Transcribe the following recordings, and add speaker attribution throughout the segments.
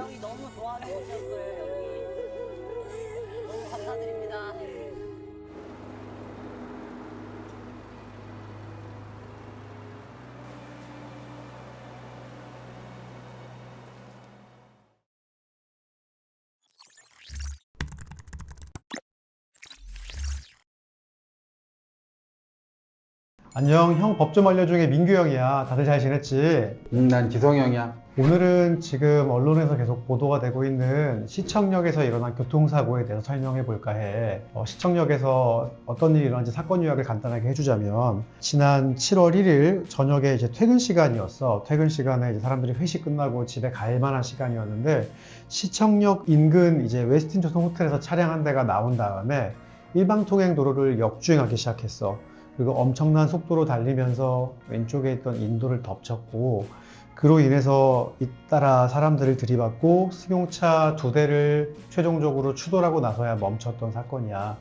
Speaker 1: 형이 너무 좋아하는 곳이었어요, 여기. 너무 감사드립니다.
Speaker 2: 안녕, 형 법 좀 알려줘의 민규 형이야. 다들 잘 지냈지?
Speaker 3: 난 지성이 형이야.
Speaker 2: 오늘은 지금 언론에서 계속 보도가 되고 있는 시청역에서 일어난 교통사고에 대해서 설명해 볼까 해. 시청역에서 어떤 일이 일어난지 사건 요약을 간단하게 해주자면, 지난 7월 1일 저녁에 이제 퇴근 시간이었어. 퇴근 시간에 이제 사람들이 회식 끝나고 집에 갈 만한 시간이었는데, 시청역 인근 이제 웨스틴 조선 호텔에서 차량 한 대가 나온 다음에 일방통행 도로를 역주행하기 시작했어. 그리고 엄청난 속도로 달리면서 왼쪽에 있던 인도를 덮쳤고, 그로 인해서 잇따라 사람들을 들이받고 승용차 2대를 최종적으로 추돌하고 나서야 멈췄던 사건이야.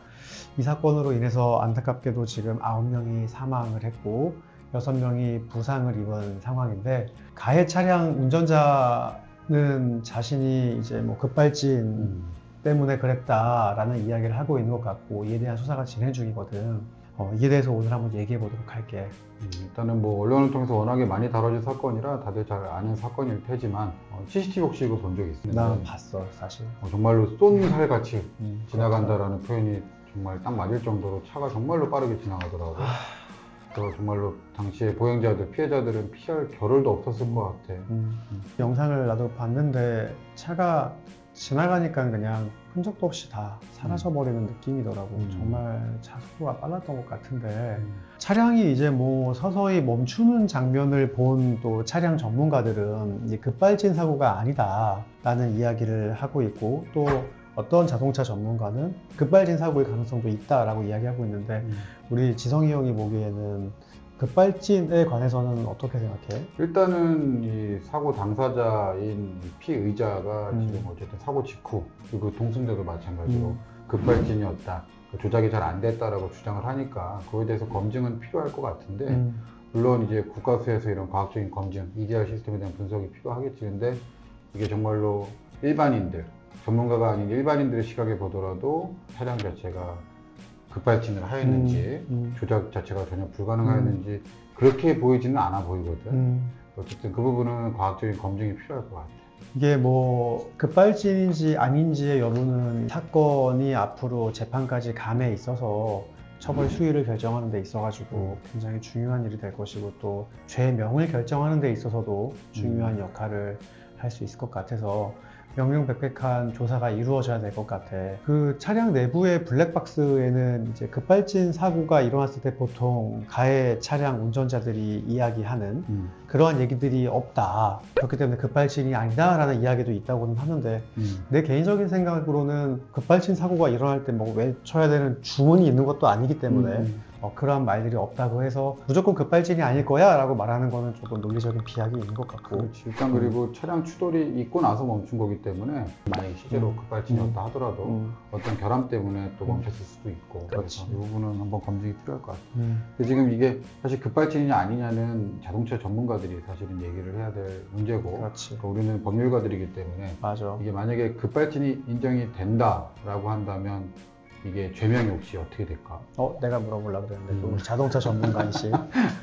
Speaker 2: 이 사건으로 인해서 안타깝게도 지금 9명이 사망을 했고 6명이 부상을 입은 상황인데, 가해 차량 운전자는 자신이 이제 뭐 급발진 때문에 그랬다라는 이야기를 하고 있는 것 같고, 이에 대한 수사가 진행 중이거든. 이에 대해서 오늘 한번 얘기해 보도록 할게.
Speaker 3: 일단은 뭐 언론을 통해서 워낙에 많이 다뤄진 사건이라 다들 잘 아는 사건일 테지만 CCTV 혹시 이거 본 적 있습니다.
Speaker 2: 난 봤어, 사실.
Speaker 3: 정말로 쏜 살같이 지나간다라는
Speaker 2: 그렇죠.
Speaker 3: 표현이 정말 딱 맞을 정도로 차가 정말로 빠르게 지나가더라고. 그래서 정말로 당시에 보행자들, 피해자들은 피할 겨를도 없었을 것 같아.
Speaker 2: 영상을 나도 봤는데 차가 지나가니까 그냥 흔적도 없이 다 사라져버리는 느낌이더라고. 정말 차 속도가 빨랐던 것 같은데, 차량이 이제 뭐 서서히 멈추는 장면을 본 또 차량 전문가들은 이제 급발진 사고가 아니다라는 이야기를 하고 있고, 또 어떤 자동차 전문가는 급발진 사고일 가능성도 있다라고 이야기하고 있는데, 우리 지성이 형이 보기에는 급발진에 관해서는 어떻게 생각해?
Speaker 3: 일단은 이 사고 당사자인 피의자가 지금 어쨌든 사고 직후, 그리고 동승자도 마찬가지로 급발진이었다, 조작이 잘 안 됐다라고 주장을 하니까 그거에 대해서 검증은 필요할 것 같은데, 물론 이제 국가수에서 이런 과학적인 검증, EDR 시스템에 대한 분석이 필요하겠지. 근데 이게 정말로 일반인들, 전문가가 아닌 일반인들의 시각에 보더라도 차량 자체가 급발진을 하였는지, 조작 자체가 전혀 불가능하였는지 그렇게 보이지는 않아 보이거든. 어쨌든 그 부분은 과학적인 검증이 필요할 것 같아.
Speaker 2: 이게 뭐 급발진인지 아닌지의 여부는 사건이 앞으로 재판까지 감에 있어서 처벌 수위를 결정하는 데 있어가지고 굉장히 중요한 일이 될 것이고, 또 죄명을 결정하는 데 있어서도 중요한 역할을 할 수 있을 것 같아서 명명백백한 조사가 이루어져야 될 것 같아. 그 차량 내부의 블랙박스에는 이제 급발진 사고가 일어났을 때 보통 가해 차량 운전자들이 이야기하는 그러한 얘기들이 없다. 그렇기 때문에 급발진이 아니다라는 이야기도 있다고는 하는데, 내 개인적인 생각으로는 급발진 사고가 일어날 때 뭐 외쳐야 되는 주문이 있는 것도 아니기 때문에 그러한 말들이 없다고 해서 무조건 급발진이 아닐 거야 라고 말하는 거는 조금 논리적인 비약이 있는 것 같고.
Speaker 3: 그렇지. 일단 그리고 차량 추돌이 있고 나서 멈춘 거기 때문에 만약에 실제로 급발진이었다 하더라도 어떤 결함 때문에 또 멈췄을 수도 있고, 그래서 이 부분은 한번 검증이 필요할 것 같아요. 근데 지금 이게 사실 급발진이냐 아니냐는 자동차 전문가들이 사실은 얘기를 해야 될 문제고,
Speaker 2: 그렇지.
Speaker 3: 우리는 법률가들이기 때문에
Speaker 2: 맞아.
Speaker 3: 이게 만약에 급발진이 인정이 된다라고 한다면 이게 죄명이 혹시 어떻게 될까?
Speaker 2: 내가 물어보려고 그랬는데, 우리 자동차 전문가이신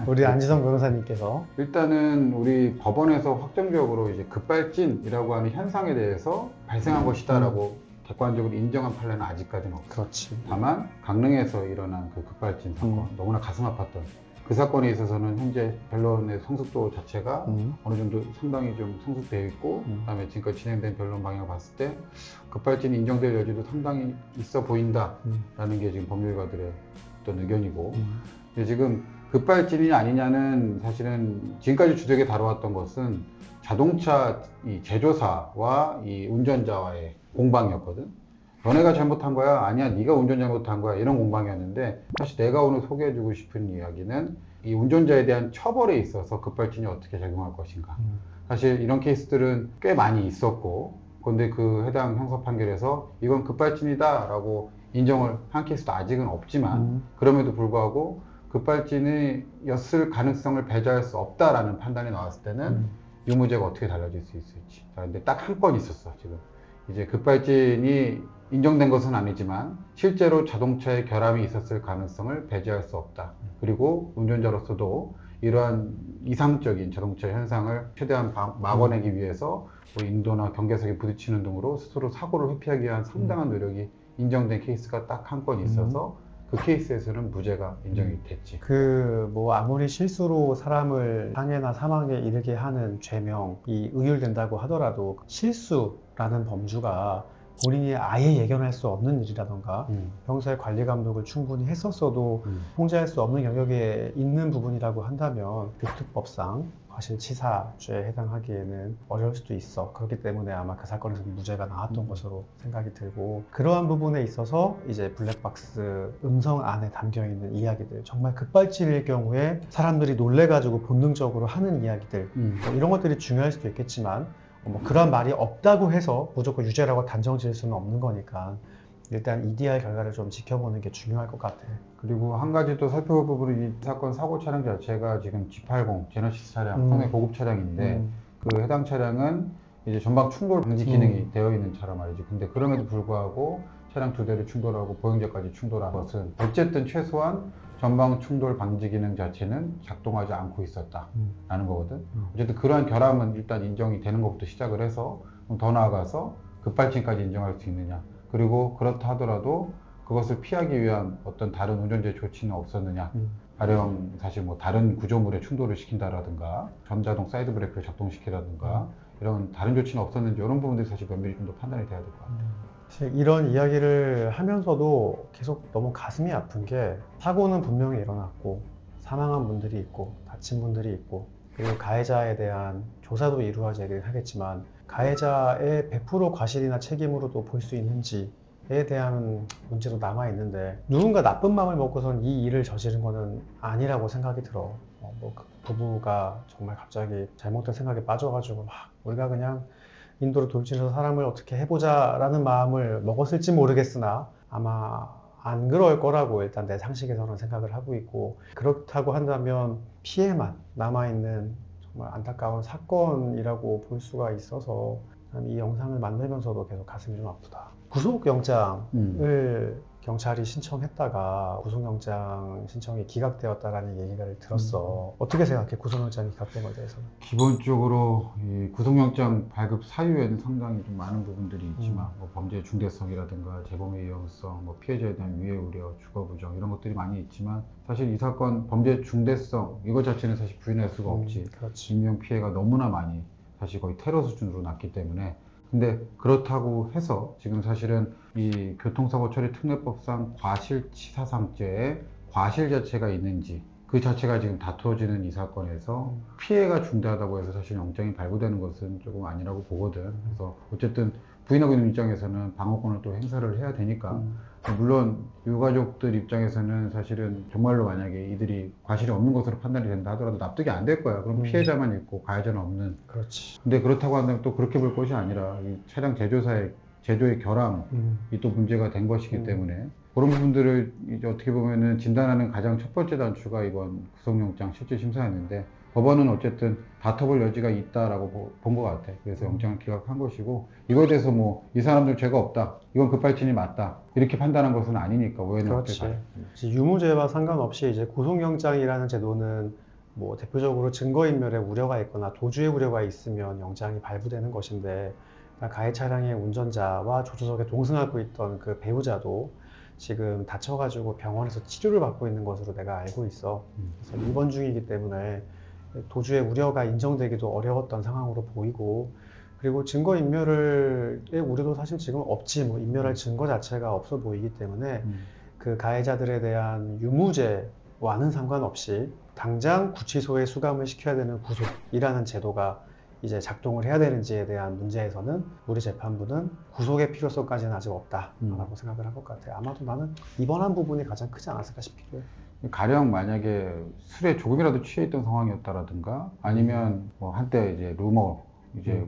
Speaker 2: 우리 안지성 변호사님께서.
Speaker 3: 일단은 우리 법원에서 확정적으로 이제 급발진이라고 하는 현상에 대해서 발생한 것이다라고 객관적으로 인정한 판례는 아직까지는 없어요.
Speaker 2: 그렇지.
Speaker 3: 다만 강릉에서 일어난 그 급발진 사건, 너무나 가슴 아팠던 그 사건에 있어서는 현재 변론의 성숙도 자체가 어느 정도 상당히 좀 성숙되어 있고, 그다음에 지금까지 진행된 변론 방향을 봤을 때 급발진이 인정될 여지도 상당히 있어 보인다라는 게 지금 법률가들의 어떤 의견이고, 근데 지금 급발진이 아니냐는 사실은 지금까지 주되게 다뤄왔던 것은 자동차 이 제조사와 이 운전자와의 공방이었거든. 너네가 잘못한 거야? 아니야, 네가 운전 잘못한 거야? 이런 공방이었는데, 사실 내가 오늘 소개해주고 싶은 이야기는 이 운전자에 대한 처벌에 있어서 급발진이 어떻게 작용할 것인가. 사실 이런 케이스들은 꽤 많이 있었고, 그런데 그 해당 형사 판결에서 이건 급발진이다 라고 인정을 한 케이스도 아직은 없지만, 그럼에도 불구하고 급발진이었을 가능성을 배제할 수 없다라는 판단이 나왔을 때는 유무죄가 어떻게 달라질 수 있을지. 자, 근데 딱 한 건 있었어, 지금. 이제 급발진이 인정된 것은 아니지만 실제로 자동차에 결함이 있었을 가능성을 배제할 수 없다. 그리고 운전자로서도 이러한 이상적인 자동차 현상을 최대한 막아내기 위해서 뭐 인도나 경계석에 부딪히는 등으로 스스로 사고를 회피하기 위한 상당한 노력이 인정된 케이스가 딱 한 건 있어서 그 케이스에서는 무죄가 인정이 됐지.
Speaker 2: 뭐 아무리 실수로 사람을 상해나 사망에 이르게 하는 죄명이 의율된다고 하더라도 실수라는 범주가 본인이 아예 예견할 수 없는 일이라던가 평소에 관리 감독을 충분히 했었어도 통제할 수 없는 영역에 있는 부분이라고 한다면 교특법상 과실치사죄에 해당하기에는 어려울 수도 있어. 그렇기 때문에 아마 그 사건에서 무죄가 나왔던 것으로 생각이 들고, 그러한 부분에 있어서 이제 블랙박스 음성 안에 담겨있는 이야기들, 정말 급발진일 경우에 사람들이 놀래가지고 본능적으로 하는 이야기들, 뭐 이런 것들이 중요할 수도 있겠지만 뭐 그런 말이 없다고 해서 무조건 유죄라고 단정 지을 수는 없는 거니까 일단 EDR 결과를 좀 지켜보는 게 중요할 것 같아.
Speaker 3: 그리고 한 가지 또 살펴볼 부분은 이 사건 사고 차량 자체가 지금 G80 제너시스 차량, 상당히 고급 차량인데 그 해당 차량은 이제 전방 충돌 방지 기능이 되어 있는 차란 말이지. 근데 그럼에도 불구하고 차량 두 대를 충돌하고 보행자까지 충돌한 것은 어쨌든 최소한 전방 충돌 방지 기능 자체는 작동하지 않고 있었다라는 거거든. 어쨌든 그러한 결함은 일단 인정이 되는 것부터 시작을 해서 더 나아가서 급발진까지 인정할 수 있느냐. 그리고 그렇다 하더라도 그것을 피하기 위한 어떤 다른 운전재 조치는 없었느냐. 가령 사실 뭐 다른 구조물에 충돌을 시킨다라든가 전자동 사이드 브레이크를 작동시키라든가 이런 다른 조치는 없었는지 이런 부분들이 사실 면밀히 좀 더 판단이 돼야 될 것 같아요.
Speaker 2: 사실 이런 이야기를 하면서도 계속 너무 가슴이 아픈 게, 사고는 분명히 일어났고 사망한 분들이 있고 다친 분들이 있고, 그리고 가해자에 대한 조사도 이루어지긴 하겠지만 가해자의 100% 과실이나 책임으로도 볼 수 있는지에 대한 문제도 남아있는데, 누군가 나쁜 마음을 먹고선 이 일을 저지른 거는 아니라고 생각이 들어. 그 부부가 정말 갑자기 잘못된 생각에 빠져가지고 막 우리가 그냥 인도로 돌진해서 사람을 어떻게 해보자 라는 마음을 먹었을지 모르겠으나 아마 안 그럴 거라고 일단 내 상식에서는 생각을 하고 있고, 그렇다고 한다면 피해만 남아있는 정말 안타까운 사건이라고 볼 수가 있어서 이 영상을 만들면서도 계속 가슴이 좀 아프다. 구속영장을 경찰이 신청했다가 구속영장 신청이 기각되었다라는 얘기를 들었어. 어떻게 생각해? 구속영장이 기각된 것에 대해서는?
Speaker 3: 기본적으로 이 구속영장 발급 사유에는 상당히 좀 많은 부분들이 있지만 뭐 범죄의 중대성이라든가 재범의 위험성, 뭐 피해자에 대한 유해 우려, 주거 부정 이런 것들이 많이 있지만 사실 이 사건 범죄의 중대성 이것 자체는 사실 부인할 수가 없지.
Speaker 2: 그렇지.
Speaker 3: 인명 피해가 너무나 많이 사실 거의 테러 수준으로 났기 때문에. 근데 그렇다고 해서 지금 사실은 이 교통사고 처리 특례법상 과실치사상죄에 과실 자체가 있는지 그 자체가 지금 다투어지는 이 사건에서 피해가 중대하다고 해서 사실 영장이 발부되는 것은 조금 아니라고 보거든. 그래서 어쨌든 부인하고 있는 입장에서는 방어권을 또 행사를 해야 되니까 물론 유가족들 입장에서는 사실은 정말로 만약에 이들이 과실이 없는 것으로 판단이 된다 하더라도 납득이 안 될 거야. 그럼 피해자만 있고 가해자는 없는.
Speaker 2: 그렇지.
Speaker 3: 근데 그렇다고 한다면 또 그렇게 볼 것이 아니라 이 차량 제조사의 제조의 결함이 또 문제가 된 것이기 때문에 그런 부분들을 이제 어떻게 보면은 진단하는 가장 첫 번째 단추가 이번 구속영장 실질 심사였는데 법원은 어쨌든 다퉈볼 여지가 있다라고 본 것 같아. 그래서 영장을 기각한 것이고 이거에 대해서 뭐 이 사람들 죄가 없다, 이건 급발진이 맞다 이렇게 판단한 것은 아니니까 오해는 없게 봐요.
Speaker 2: 유무죄와 상관없이 이제 구속영장이라는 제도는 뭐 대표적으로 증거인멸의 우려가 있거나 도주의 우려가 있으면 영장이 발부되는 것인데, 가해 차량의 운전자와 조수석에 동승하고 있던 그 배우자도 지금 다쳐가지고 병원에서 치료를 받고 있는 것으로 내가 알고 있어. 그래서 입원 중이기 때문에 도주의 우려가 인정되기도 어려웠던 상황으로 보이고, 그리고 증거인멸의 우려도 사실 지금 없지. 뭐 인멸할 증거 자체가 없어 보이기 때문에 그 가해자들에 대한 유무죄와는 상관없이 당장 구치소에 수감을 시켜야 되는 구속이라는 제도가 이제 작동을 해야 되는지에 대한 문제에서는 우리 재판부는 구속의 필요성까지는 아직 없다라고 생각을 한 것 같아요. 아마도 나는 입원한 부분이 가장 크지 않았을까 싶기도 해.
Speaker 3: 가령 만약에 술에 조금이라도 취해 있던 상황이었다라든가 아니면 뭐 한때 이제 루머 이제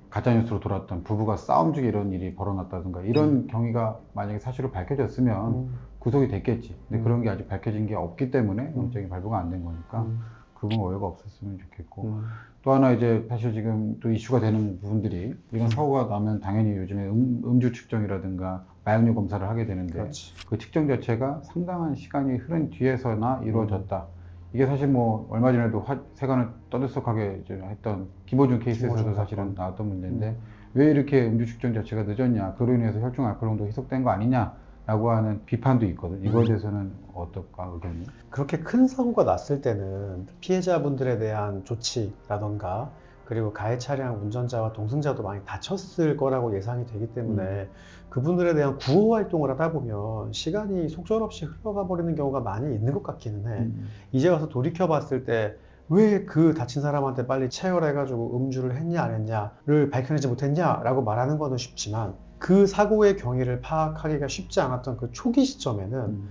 Speaker 3: 가짜뉴스로 돌았던 부부가 싸움 중에 이런 일이 벌어났다든가 이런 경위가 만약에 사실로 밝혀졌으면 구속이 됐겠지. 근데 그런 게 아직 밝혀진 게 없기 때문에 영장이 발부가 안 된 거니까 그건 오해가 없었으면 좋겠고, 또 하나 이제 사실 지금 또 이슈가 되는 부분들이 이런 사고가 나면 당연히 요즘에 음주 측정이라든가 마약류 검사를 하게 되는데
Speaker 2: 그렇지.
Speaker 3: 그 측정 자체가 상당한 시간이 흐른 뒤에서나 이루어졌다. 이게 사실 뭐 얼마 전에도 세간을 떠들썩하게 이제 했던 김어준 케이스에서도
Speaker 2: 김어준
Speaker 3: 사실은
Speaker 2: 사건.
Speaker 3: 나왔던 문제인데 왜 이렇게 음주 측정 자체가 늦었냐, 그로 인해서 혈중 알코올 농도 희석된 거 아니냐라고 하는 비판도 있거든. 이거에 대해서는 어떨까 의견이?
Speaker 2: 그렇게 큰 사고가 났을 때는 피해자분들에 대한 조치라던가 그리고 가해 차량 운전자와 동승자도 많이 다쳤을 거라고 예상이 되기 때문에 그분들에 대한 구호 활동을 하다 보면 시간이 속절없이 흘러가 버리는 경우가 많이 있는 것 같기는 해. 이제 와서 돌이켜 봤을 때 왜 그 다친 사람한테 빨리 체열해가지고 음주를 했냐 안 했냐를 밝혀내지 못했냐라고 말하는 거는 쉽지만 그 사고의 경위를 파악하기가 쉽지 않았던 그 초기 시점에는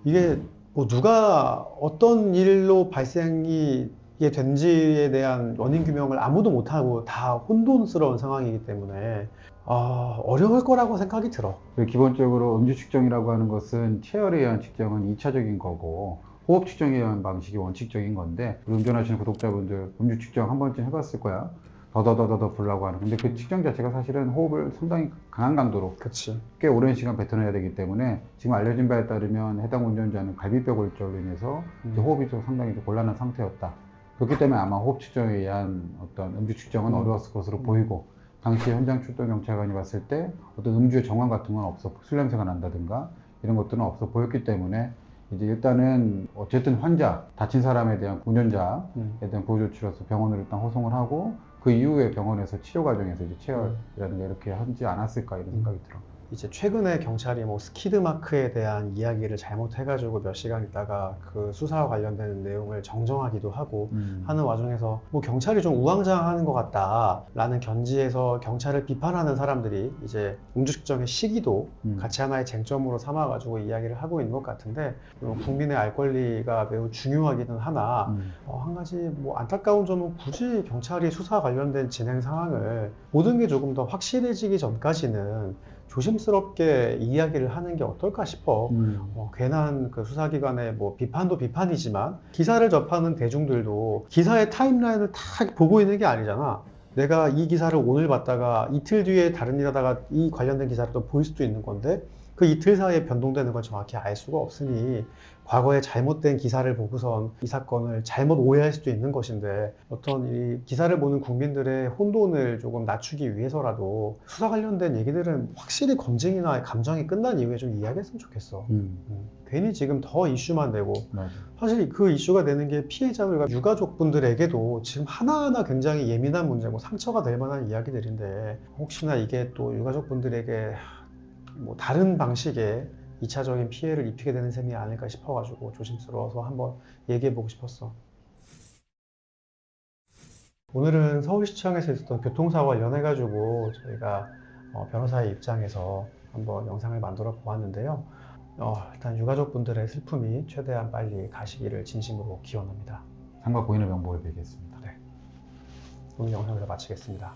Speaker 2: 이게 뭐 누가 어떤 일로 발생이 된지에 대한 원인 규명을 아무도 못하고 다 혼돈스러운 상황이기 때문에 어려울 거라고 생각이 들어.
Speaker 3: 기본적으로 음주 측정이라고 하는 것은 체열에 의한 측정은 2차적인 거고 호흡 측정에 의한 방식이 원칙적인 건데, 우리 운전하시는 구독자분들 음주 측정 한 번쯤 해봤을 거야. 더더더더 불라고 하는. 근데 그 측정 자체가 사실은 호흡을 상당히 강한 강도로
Speaker 2: 그치.
Speaker 3: 꽤 오랜 시간 뱉어내야 되기 때문에 지금 알려진 바에 따르면 해당 운전자는 갈비뼈 골절로 인해서 이제 호흡이 좀 상당히 곤란한 상태였다. 그렇기 때문에 아마 호흡 측정에 의한 어떤 음주 측정은 어려웠을 것으로 보이고, 당시 현장 출동 경찰관이 봤을 때 어떤 음주의 정황 같은 건 없어, 술 냄새가 난다든가 이런 것들은 없어 보였기 때문에 이제 일단은 어쨌든 환자, 다친 사람에 대한 운전자에 대한 보호 조치로서 병원으로 일단 호송을 하고 그 이후에 병원에서 치료 과정에서 이제 체열이라든가 이렇게 하지 않았을까 이런 생각이 들어.
Speaker 2: 이제 최근에 경찰이 뭐 스키드 마크에 대한 이야기를 잘못해가지고 몇 시간 있다가 그 수사와 관련된 내용을 정정하기도 하고 하는 와중에서 뭐 경찰이 좀 우왕좌왕하는 것 같다라는 견지에서 경찰을 비판하는 사람들이 이제 음주 측정의 시기도 같이 하나의 쟁점으로 삼아가지고 이야기를 하고 있는 것 같은데, 국민의 알 권리가 매우 중요하기는 하나 한 가지 뭐 안타까운 점은 굳이 경찰이 수사 관련된 진행 상황을 모든 게 조금 더 확실해지기 전까지는 조심스럽게 이야기를 하는 게 어떨까 싶어. 괜한 그 수사기관의 뭐 비판도 비판이지만 기사를 접하는 대중들도 기사의 타임라인을 다 보고 있는 게 아니잖아. 내가 이 기사를 오늘 봤다가 이틀 뒤에 다른 일 하다가 이 관련된 기사를 또 볼 수도 있는 건데 그 이틀 사이에 변동되는 걸 정확히 알 수가 없으니 과거에 잘못된 기사를 보고선 이 사건을 잘못 오해할 수도 있는 것인데, 어떤 이 기사를 보는 국민들의 혼돈을 조금 낮추기 위해서라도 수사 관련된 얘기들은 확실히 검증이나 감정이 끝난 이후에 좀 이야기했으면 좋겠어. 괜히 지금 더 이슈만 되고,
Speaker 3: 맞아.
Speaker 2: 사실 그 이슈가 되는 게 피해자들과 유가족분들에게도 지금 하나하나 굉장히 예민한 문제고 상처가 될 만한 이야기들인데, 혹시나 이게 또 유가족분들에게 뭐 다른 방식의 2차적인 피해를 입히게 되는 셈이 아닐까 싶어가지고 조심스러워서 한번 얘기해보고 싶었어. 오늘은 서울시청에서 있었던 교통사고 관련해가지고 저희가 변호사의 입장에서 한번 영상을 만들어 보았는데요. 일단 유가족분들의 슬픔이 최대한 빨리 가시기를 진심으로 기원합니다.
Speaker 3: 상과 고인의 명복을 빌겠습니다.
Speaker 2: 오늘 영상을 마치겠습니다.